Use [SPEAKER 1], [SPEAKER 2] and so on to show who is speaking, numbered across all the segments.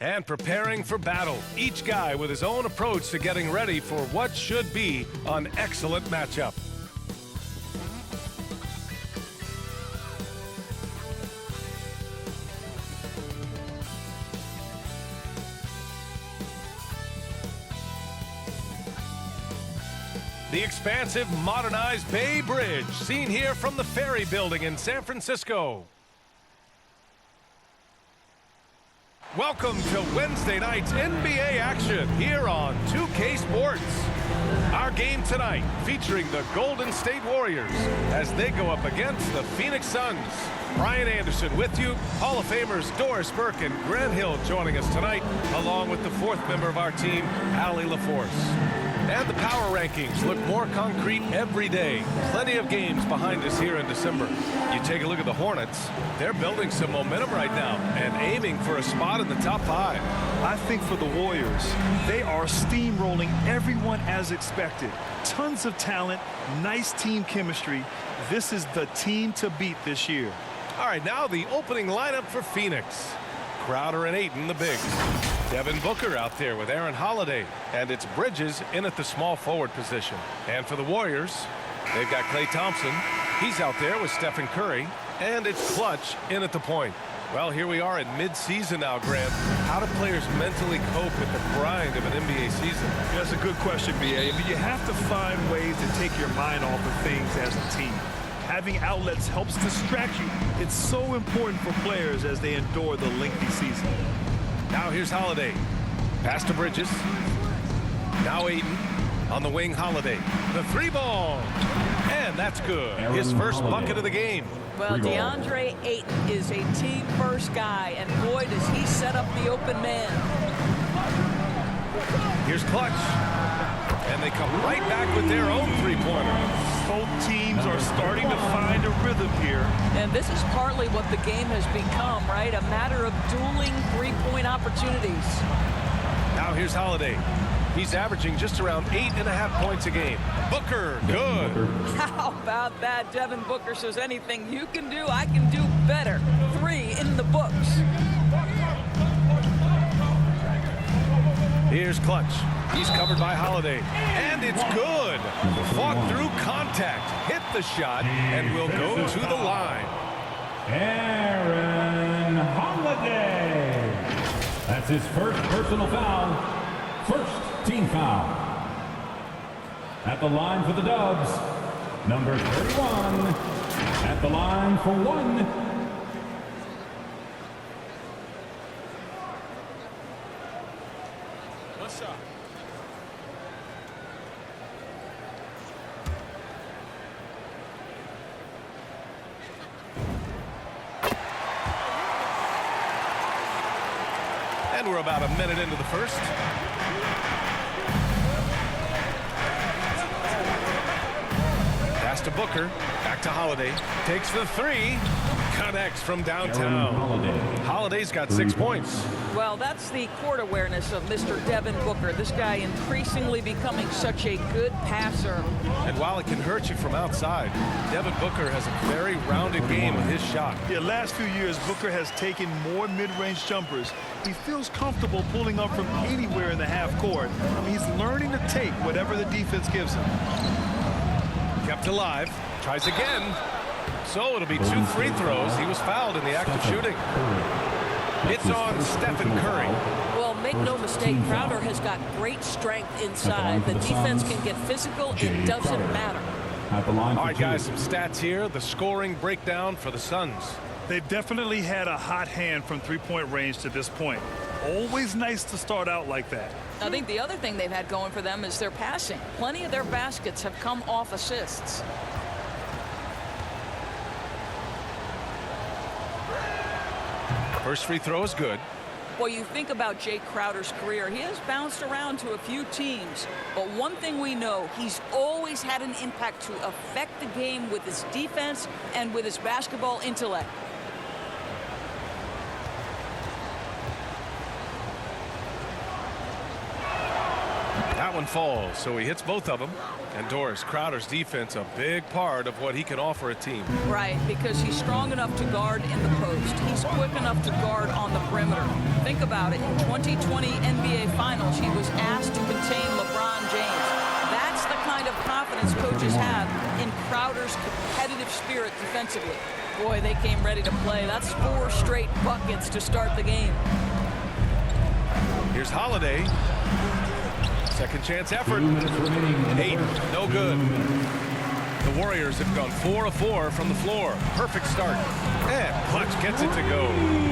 [SPEAKER 1] And preparing for battle, each guy with his own approach to getting ready for what should be an excellent matchup. The expansive, modernized Bay Bridge, seen here from the Ferry Building in San Francisco. Welcome to Wednesday night's NBA action here on 2K Sports. Our game tonight featuring the Golden State Warriors as they go up against the Phoenix Suns. Brian Anderson with you, Hall of Famers Doris Burke and Grant Hill joining us tonight, along with the fourth member of our team, Allie LaForce. And the power rankings look more concrete every day. Plenty of games behind us here in December. You take a look at the Hornets. They're building some momentum right now and aiming for a spot in the top 5.
[SPEAKER 2] I think for the Warriors, they are steamrolling everyone as expected. Tons of talent, nice team chemistry. This is the team to beat this year.
[SPEAKER 1] All right, now the opening lineup for Phoenix. Crowder and Ayton, the bigs. Devin Booker out there with Aaron Holiday. And it's Bridges in at the small forward position. And for the Warriors, they've got Klay Thompson. He's out there with Stephen Curry. And it's Clutch in at the point. Well, here we are in mid-season now, Grant. How do players mentally cope with the grind of an NBA season?
[SPEAKER 2] That's a good question, B.A. I mean, you have to find ways to take your mind off of things as a team. Having outlets helps distract you. It's so important for players as they endure the lengthy season.
[SPEAKER 1] Now here's Holiday. Pass to Bridges. Now Ayton. On the wing, Holiday. The 3-ball. And that's good. His first bucket of the game.
[SPEAKER 3] Well, DeAndre Ayton is a team-first guy, and boy, does he set up the open man.
[SPEAKER 1] Here's Clutch. And they come right back with their own three-pointer.
[SPEAKER 2] Both teams are starting to find a rhythm here.
[SPEAKER 3] And this is partly what the game has become, right? A matter of dueling three-point opportunities.
[SPEAKER 1] Now here's Holiday. He's averaging just around 8.5 points a game. Booker, good.
[SPEAKER 3] How about that? Devin Booker says anything you can do, I can do better. 3 in the books.
[SPEAKER 1] Here's Clutch. He's covered by Holiday. And it's good. Fought through contact. Hit the shot and will go to the line.
[SPEAKER 4] Aaron Holiday. That's his first personal foul. First team foul. At the line for the Dubs, number 31. At the line for 1.
[SPEAKER 1] And we're about a minute into the first. Pass to Booker. Back to Holiday. Takes the 3. Connects from downtown. Holiday's got 6 points.
[SPEAKER 3] Well, that's the court awareness of Mr. Devin Booker. This guy increasingly becoming such a good passer.
[SPEAKER 1] And while it can hurt you from outside, Devin Booker has a very rounded game with his shot.
[SPEAKER 2] Yeah, last few years, Booker has taken more mid-range jumpers. He feels comfortable pulling up from anywhere in the half court. I mean, he's learning to take whatever the defense gives him.
[SPEAKER 1] Kept alive. Tries again. So it'll be 2 free throws. He was fouled in the act of shooting. It's on Stephen Curry.
[SPEAKER 3] Well, make no mistake, Crowder has got great strength inside. The defense can get physical. It doesn't matter.
[SPEAKER 1] All right, guys, some stats here. The scoring breakdown for the Suns.
[SPEAKER 2] They've definitely had a hot hand from three-point range to this point. Always nice to start out like that.
[SPEAKER 3] I think the other thing they've had going for them is their passing. Plenty of their baskets have come off assists.
[SPEAKER 1] First free throw is good.
[SPEAKER 3] Well, you think about Jay Crowder's career, he has bounced around to a few teams. But one thing we know, he's always had an impact to affect the game with his defense and with his basketball intellect.
[SPEAKER 1] That one falls, so he hits both of them. And Doris, Crowder's defense, a big part of what he can offer a team.
[SPEAKER 3] Right, because he's strong enough to guard in the post. He's quick enough to guard on the perimeter. Think about it. In 2020 NBA Finals, he was asked to contain LeBron James. That's the kind of confidence coaches have in Crowder's competitive spirit defensively. Boy, they came ready to play. That's 4 straight buckets to start the game.
[SPEAKER 1] Here's Holiday. Second chance effort. 8, no good. The Warriors have gone 4 of 4 from the floor. Perfect start. And Clutch gets it to go.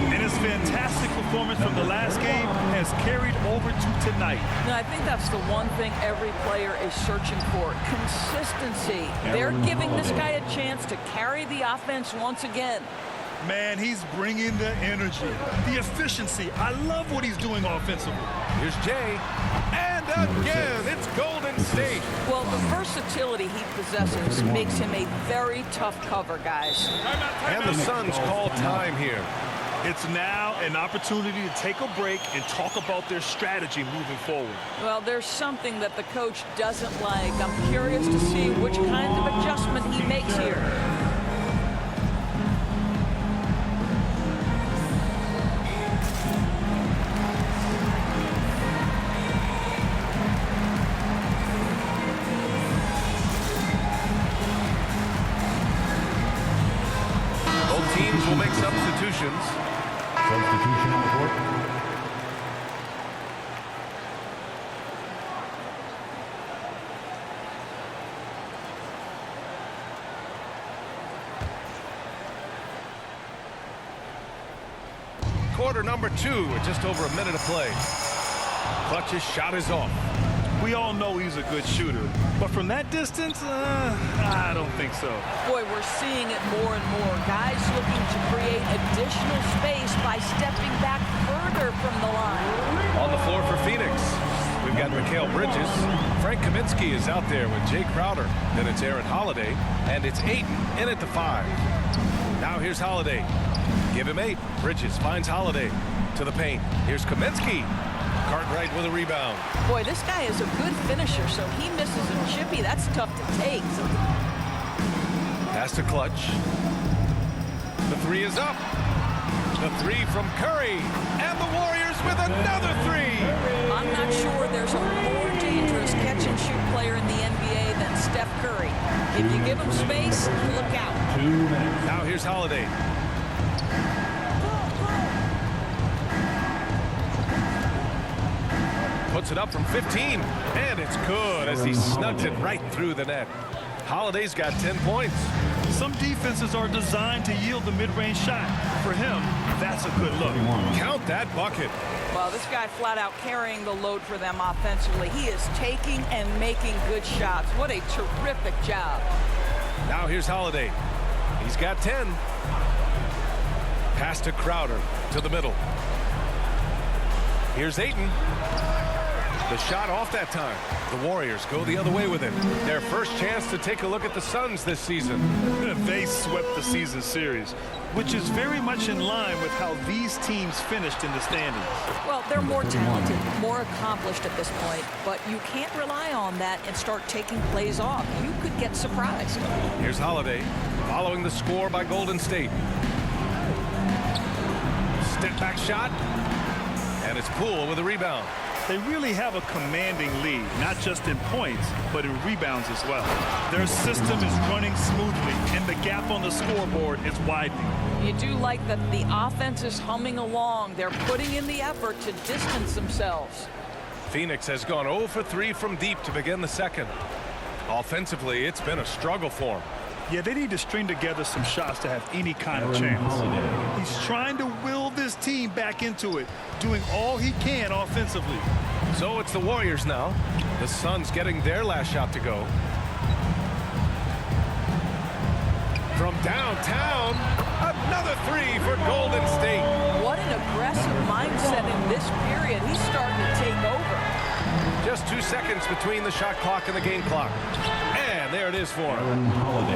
[SPEAKER 2] And his fantastic performance from the last game has carried over to tonight.
[SPEAKER 3] And I think that's the one thing every player is searching for. Consistency. They're giving this guy a chance to carry the offense once again.
[SPEAKER 2] Man, he's bringing the energy, the efficiency. I love what he's doing offensively.
[SPEAKER 1] Here's Jay. And again, it's Golden State.
[SPEAKER 3] Well, the versatility he possesses makes him a very tough cover, guys.
[SPEAKER 1] And the Suns call time here.
[SPEAKER 2] It's now an opportunity to take a break and talk about their strategy moving forward.
[SPEAKER 3] Well, there's something that the coach doesn't like. I'm curious to see which kind of adjustment he makes here.
[SPEAKER 1] Teams will make substitutions.
[SPEAKER 4] Substitution on the court.
[SPEAKER 1] Quarter number 2 with just over a minute of play. Clutch's shot is off.
[SPEAKER 2] We all know he's a good shooter, but from that distance, I don't think so.
[SPEAKER 3] Boy, we're seeing it more and more. Guys looking to create additional space by stepping back further from the line.
[SPEAKER 1] On the floor for Phoenix, we've got Mikal Bridges. Frank Kaminsky is out there with Jay Crowder. Then it's Aaron Holiday, and it's Ayton in at the 5. Now here's Holiday. Give him 8. Bridges finds Holiday to the paint. Here's Kaminsky. Cartwright with a rebound.
[SPEAKER 3] Boy, this guy is a good finisher, so he misses a chippy. That's tough to take.
[SPEAKER 1] Pass to Clutch. The 3 is up. The 3 from Curry. And the Warriors with another 3.
[SPEAKER 3] I'm not sure there's a more dangerous catch-and-shoot player in the NBA than Steph Curry. If you give him space, look out.
[SPEAKER 4] 2 minutes.
[SPEAKER 1] Now here's Holiday. Puts it up from 15, and it's good as he snugs it right through the net. Holiday's got 10 points.
[SPEAKER 2] Some defenses are designed to yield the mid-range shot. For him, that's a good look.
[SPEAKER 1] Count that bucket.
[SPEAKER 3] Well, this guy flat out carrying the load for them offensively. He is taking and making good shots. What a terrific job.
[SPEAKER 1] Now here's Holiday. He's got 10. Pass to Crowder to the middle. Here's Ayton. The shot off that time. The Warriors go the other way with it. Their first chance to take a look at the Suns this season.
[SPEAKER 2] They swept the season series, which is very much in line with how these teams finished in the standings.
[SPEAKER 3] Well, they're more talented, more accomplished at this point, but you can't rely on that and start taking plays off. You could get surprised.
[SPEAKER 1] Here's Holiday following the score by Golden State. Step back shot, and it's Poole with a rebound.
[SPEAKER 2] They really have a commanding lead, not just in points, but in rebounds as well. Their system is running smoothly, and the gap on the scoreboard is widening.
[SPEAKER 3] You do like that the offense is humming along. They're putting in the effort to distance themselves.
[SPEAKER 1] Phoenix has gone 0 for 3 from deep to begin the second. Offensively, it's been a struggle for them.
[SPEAKER 2] Yeah, they need to string together some shots to have any kind of chance. He's trying to will this team back into it, doing all he can offensively.
[SPEAKER 1] So it's the Warriors now. The Suns getting their last shot to go. From downtown, another 3 for Golden State.
[SPEAKER 3] What an aggressive mindset in this period. He's starting to take over.
[SPEAKER 1] Just 2 seconds between the shot clock and the game clock. And there it is for him.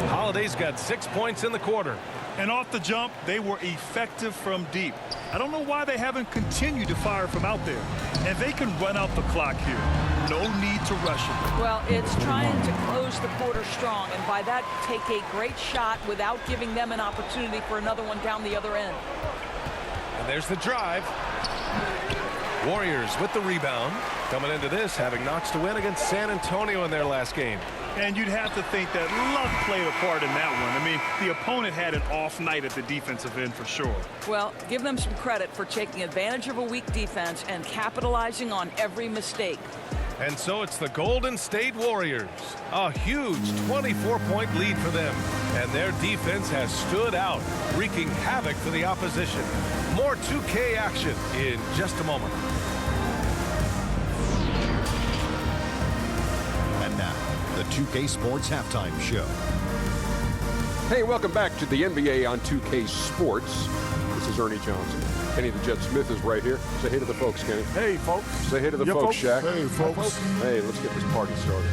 [SPEAKER 1] Holiday's got 6 points in the quarter.
[SPEAKER 2] And off the jump, they were effective from deep. I don't know why they haven't continued to fire from out there. And they can run out the clock here. No need to rush him.
[SPEAKER 3] Well, it's trying to close the quarter strong, and by that, take a great shot without giving them an opportunity for another one down the other end.
[SPEAKER 1] And there's the drive. Warriors with the rebound. Coming into this, having notched a win against San Antonio in their last game.
[SPEAKER 2] And you'd have to think that luck played a part in that one. I mean, the opponent had an off night at the defensive end for sure.
[SPEAKER 3] Well, give them some credit for taking advantage of a weak defense and capitalizing on every mistake.
[SPEAKER 1] And so it's the Golden State Warriors. A huge 24-point lead for them. And their defense has stood out, wreaking havoc for the opposition. More 2K action in just a moment.
[SPEAKER 5] And now, the 2K Sports Halftime Show.
[SPEAKER 6] Hey, welcome back to the NBA on 2K Sports. This is Ernie Johnson. Kenny the Jet Smith is right here. Say hey to the folks, Kenny.
[SPEAKER 7] Hey, folks.
[SPEAKER 6] Say hey to the folks, Shaq.
[SPEAKER 7] Hey, folks.
[SPEAKER 6] Hey, let's get this party started.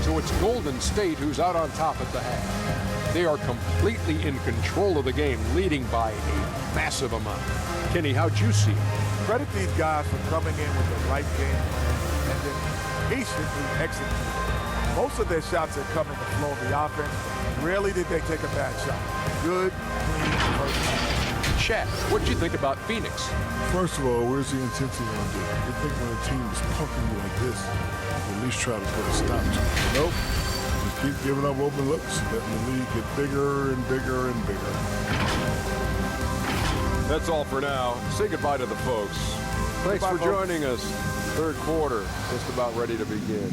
[SPEAKER 6] So it's Golden State who's out on top at the half. They are completely in control of the game, leading by a massive amount. Kenny, how'd you see it?
[SPEAKER 7] Credit these guys for coming in with the right game plan and then patiently executing. Most of their shots have come in the flow of the offense. Rarely did they take a bad shot. Good, clean, first half.
[SPEAKER 6] Shaq, what'd you think about Phoenix?
[SPEAKER 8] First of all, where's the intensity on this? You think when a team is pumping you like this, at least try to put a stop to it. Nope. Just keep giving up open looks, letting the league get bigger and bigger and bigger.
[SPEAKER 6] That's all for now. Say goodbye to the folks. Thanks for joining us. Third quarter, just about ready to begin.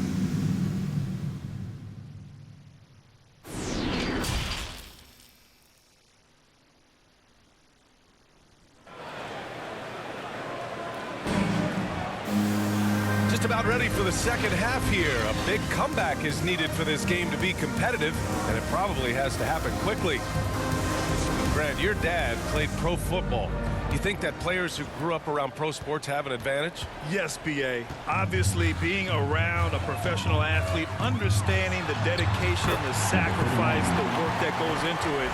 [SPEAKER 1] Just about ready for the second half here. A big comeback is needed for this game to be competitive, and it probably has to happen quickly. Grant, your dad played pro football. You think that players who grew up around pro sports have an advantage?
[SPEAKER 2] Yes, B.A. Obviously, being around a professional athlete, understanding the dedication, the sacrifice, the work that goes into it,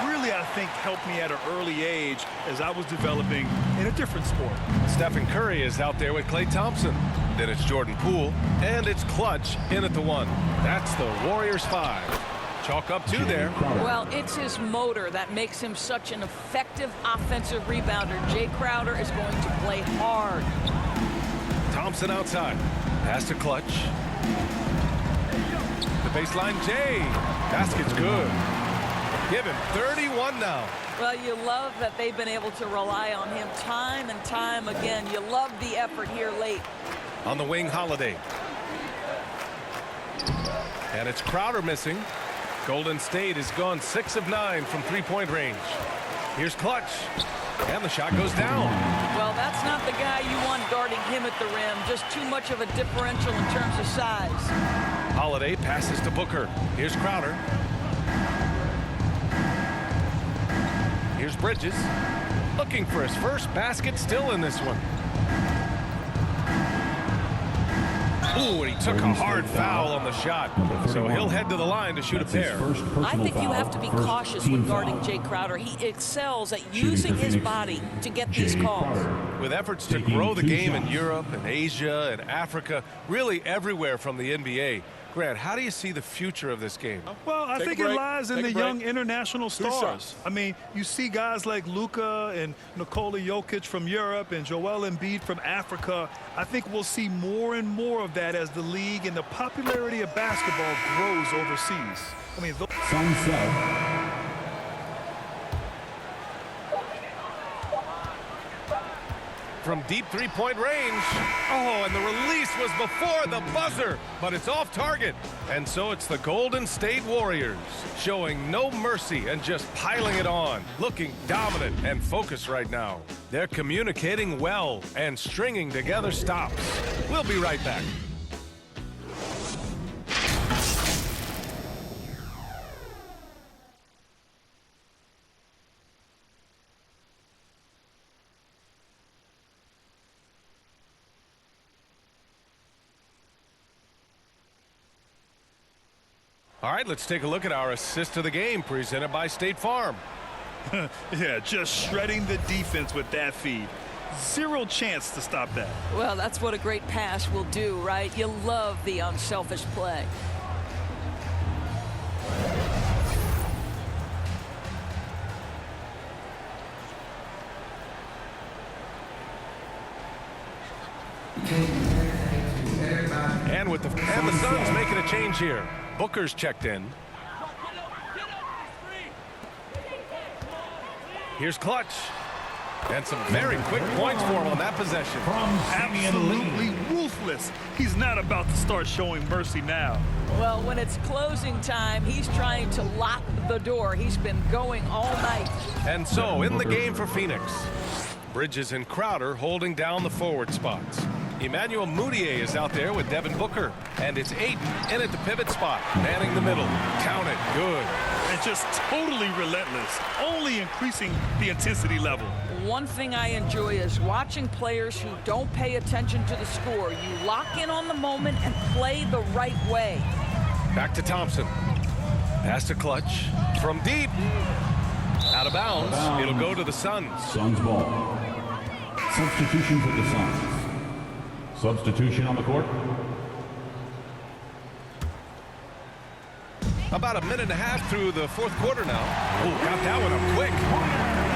[SPEAKER 2] really, I think, helped me at an early age as I was developing in a different sport.
[SPEAKER 1] Stephen Curry is out there with Klay Thompson. Then it's Jordan Poole, and it's Clutch in at the 1. That's the Warriors 5. Chalk up 2 there.
[SPEAKER 3] Well, it's his motor that makes him such an effective offensive rebounder. Jay Crowder is going to play hard.
[SPEAKER 1] Thompson outside. Pass to Clutch. The baseline, Jay. Basket's good. Give him 31 now.
[SPEAKER 3] Well, you love that they've been able to rely on him time and time again. You love the effort here late.
[SPEAKER 1] On the wing, Holiday. And it's Crowder missing. Golden State has gone 6 of 9 from three-point range. Here's Clutch. And the shot goes down.
[SPEAKER 3] Well, that's not the guy you want guarding him at the rim. Just too much of a differential in terms of size.
[SPEAKER 1] Holiday passes to Booker. Here's Crowder. Here's Bridges. Looking for his first basket, still in this one. Ooh, and he took a hard foul on the shot. So he'll head to the line to shoot a pair.
[SPEAKER 3] I think you have to be cautious when guarding Jay Crowder. He excels at using his body to get these calls.
[SPEAKER 1] With efforts to grow the game in Europe and Asia and Africa, really everywhere from the NBA. Grant, how do you see the future of this game?
[SPEAKER 2] Well, I think it lies in the young international stars. I mean, you see guys like Luka and Nikola Jokic from Europe and Joel Embiid from Africa. I think we'll see more and more of that as the league and the popularity of basketball grows overseas. I mean,
[SPEAKER 1] from deep three-point range. Oh, and the release was before the buzzer, but it's off target. And so it's the Golden State Warriors showing no mercy and just piling it on, looking dominant and focused right now. They're communicating well and stringing together stops. We'll be right back. All right, let's take a look at our assist of the game presented by State Farm.
[SPEAKER 2] yeah, just shredding the defense with that feed. Zero chance to stop that.
[SPEAKER 3] Well, that's what a great pass will do, right? You love the unselfish play.
[SPEAKER 1] And the Suns making a change here. Booker's checked in. Here's Clutch. And some very quick points for him on that possession.
[SPEAKER 2] Absolutely ruthless. He's not about to start showing mercy now.
[SPEAKER 3] Well, when it's closing time, he's trying to lock the door. He's been going all night.
[SPEAKER 1] And so, in the game for Phoenix, Bridges and Crowder holding down the forward spots. Emmanuel Mudiay is out there with Devin Booker. And it's Ayton in at the pivot spot, manning the middle. Count it. Good.
[SPEAKER 2] And just totally relentless, only increasing the intensity level.
[SPEAKER 3] One thing I enjoy is watching players who don't pay attention to the score. You lock in on the moment and play the right way.
[SPEAKER 1] Back to Thompson. Pass to Clutch. From deep. Out of bounds. It'll go to the Suns.
[SPEAKER 4] Suns ball. Substitution for the Suns. Substitution on the court.
[SPEAKER 1] About a minute and a half through the fourth quarter now. Oh, got that one up quick.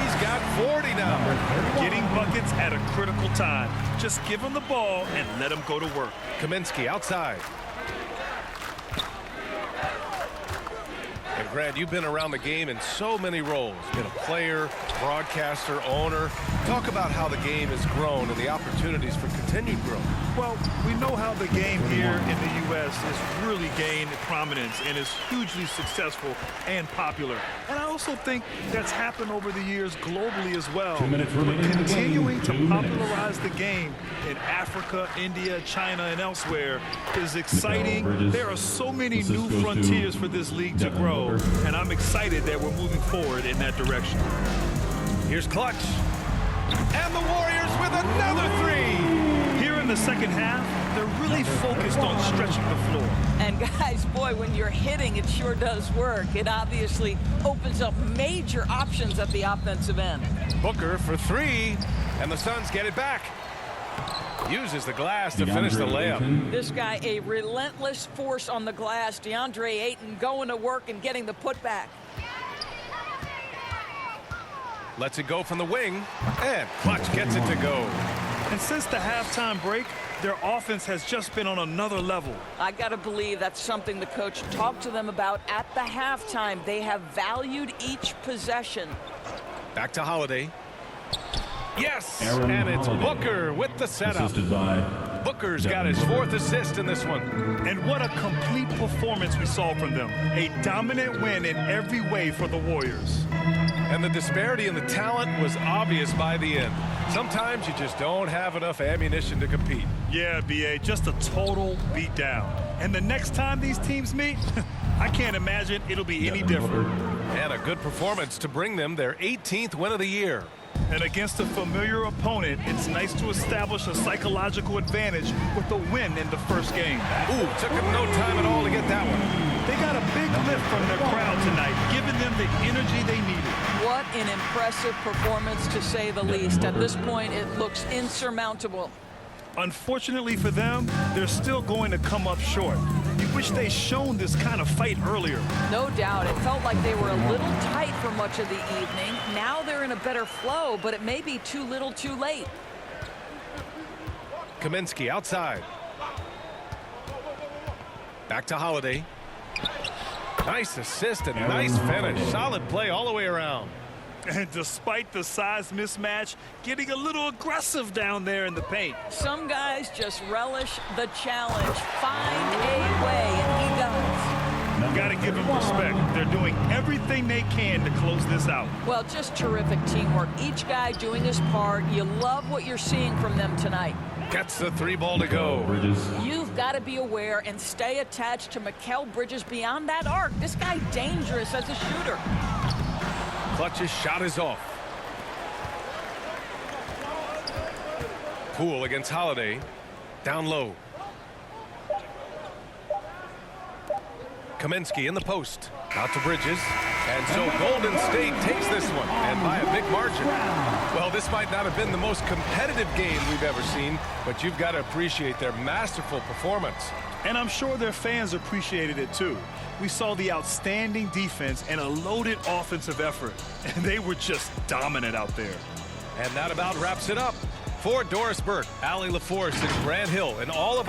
[SPEAKER 1] He's got 40 now.
[SPEAKER 2] Getting buckets at a critical time. Just give him the ball and let him go to work.
[SPEAKER 1] Kaminsky outside. And Grant, you've been around the game in so many roles. Been a player, broadcaster, owner. Talk about how the game has grown and the opportunities for continued growth.
[SPEAKER 2] Well, we know how the game here in the U.S. has really gained prominence and is hugely successful and popular. And I also think that's happened over the years globally as well.
[SPEAKER 4] 2 minutes remaining.
[SPEAKER 2] Continuing to
[SPEAKER 4] 2 minutes.
[SPEAKER 2] popularize the game in Africa, India, China, and elsewhere is exciting. There are so many new frontiers for this league to grow, and I'm excited that we're moving forward in that direction.
[SPEAKER 1] Here's Clutch. And the Warriors with another three.
[SPEAKER 2] Here in the second half, they're really focused on stretching the floor.
[SPEAKER 3] And guys, boy, when you're hitting, it sure does work. It obviously opens up major options at the offensive end.
[SPEAKER 1] Booker for three, and the Suns get it back. Uses the glass to finish the layup.
[SPEAKER 3] This guy, a relentless force on the glass. DeAndre Ayton going to work and getting the putback.
[SPEAKER 1] Lets it go from the wing, and Clutch gets it to go.
[SPEAKER 2] And since the halftime break, their offense has just been on another level.
[SPEAKER 3] I got to believe that's something the coach talked to them about at the halftime. They have valued each possession.
[SPEAKER 1] Back to Holiday. Yes,
[SPEAKER 4] Aaron
[SPEAKER 1] and it's
[SPEAKER 4] Holiday.
[SPEAKER 1] Booker with the setup.
[SPEAKER 4] Assisted by
[SPEAKER 1] Booker's got his fourth assist in this one.
[SPEAKER 2] And what a complete performance we saw from them. A dominant win in every way for the Warriors.
[SPEAKER 1] And the disparity in the talent was obvious by the end. Sometimes you just don't have enough ammunition to compete.
[SPEAKER 2] Yeah, B.A., just a total beatdown. And the next time these teams meet, I can't imagine it'll be any different.
[SPEAKER 1] And a good performance to bring them their 18th win of the year.
[SPEAKER 2] And against a familiar opponent, it's nice to establish a psychological advantage with a win in the first game.
[SPEAKER 1] Ooh, took them no time at all to get that one.
[SPEAKER 2] They got a big lift from their crowd tonight, giving them the energy they needed.
[SPEAKER 3] What an impressive performance, to say the least. At this point, it looks insurmountable.
[SPEAKER 2] Unfortunately for them, they're still going to come up short. You wish they'd shown this kind of fight earlier.
[SPEAKER 3] No doubt. It felt like they were a little tight for much of the evening. Now they're in a better flow, but it may be too little too late.
[SPEAKER 1] Kaminsky outside. Back to Holiday. Nice assist and nice finish. Solid play all the way around.
[SPEAKER 2] And despite the size mismatch, getting a little aggressive down there in the paint.
[SPEAKER 3] Some guys just relish the challenge. Find a way, and he does.
[SPEAKER 2] Got to give them respect. They're doing everything they can to close this out.
[SPEAKER 3] Well, just terrific teamwork. Each guy doing his part. You love what you're seeing from them tonight.
[SPEAKER 1] Gets the three ball to go.
[SPEAKER 4] Bridges.
[SPEAKER 3] You've got to be aware and stay attached to Mikal Bridges beyond that arc. This guy dangerous as a shooter.
[SPEAKER 1] Clutch's shot is off. Poole against Holiday. Down low. Kaminsky in the post. Out to Bridges. And so Golden State takes this one, and by a big margin. Well, this might not have been the most competitive game we've ever seen, but you've got to appreciate their masterful performance.
[SPEAKER 2] And I'm sure their fans appreciated it too. We saw the outstanding defense and a loaded offensive effort, and they were just dominant out there.
[SPEAKER 1] And that about wraps it up. For Doris Burke, Allie LaForce, and Grant Hill, and all of